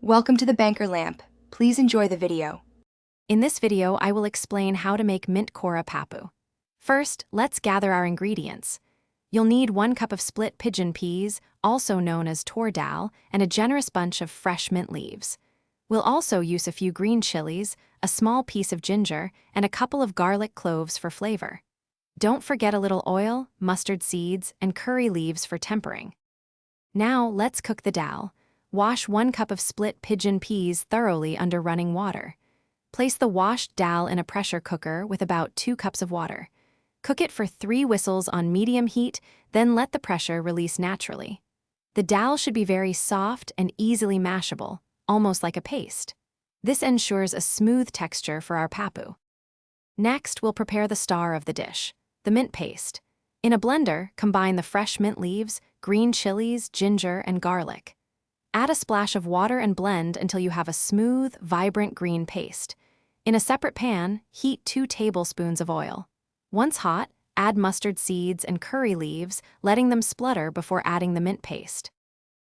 Welcome to the Banker Lamp. Please enjoy the video. In this video, I will explain how to make mint Kora Pappu. First, let's gather our ingredients. You'll need 1 cup of split pigeon peas, also known as tor dal, and a generous bunch of fresh mint leaves. We'll also use a few green chilies, a small piece of ginger, and a couple of garlic cloves for flavor. Don't forget a little oil, mustard seeds, and curry leaves for tempering. Now, let's cook the dal. Wash 1 cup of split pigeon peas thoroughly under running water. Place the washed dal in a pressure cooker with about 2 cups of water. Cook it for 3 whistles on medium heat, then let the pressure release naturally. The dal should be very soft and easily mashable, almost like a paste. This ensures a smooth texture for our pappu. Next, we'll prepare the star of the dish, the mint paste. In a blender, combine the fresh mint leaves, green chilies, ginger, and garlic. Add a splash of water and blend until you have a smooth, vibrant green paste. In a separate pan, heat 2 tablespoons of oil. Once hot, add mustard seeds and curry leaves, letting them splutter before adding the mint paste.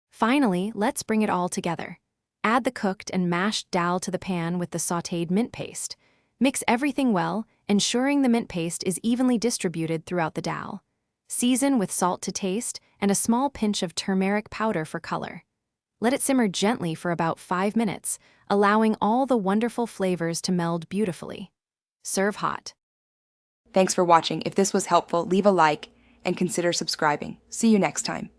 Finally, let's bring it all together. Add the cooked and mashed dal to the pan with the sautéed mint paste. Mix everything well, ensuring the mint paste is evenly distributed throughout the dal. Season with salt to taste and a small pinch of turmeric powder for color. Let it simmer gently for about 5 minutes, allowing all the wonderful flavors to meld beautifully. Serve hot. Thanks for watching. If this was helpful, leave a like and consider subscribing. See you next time.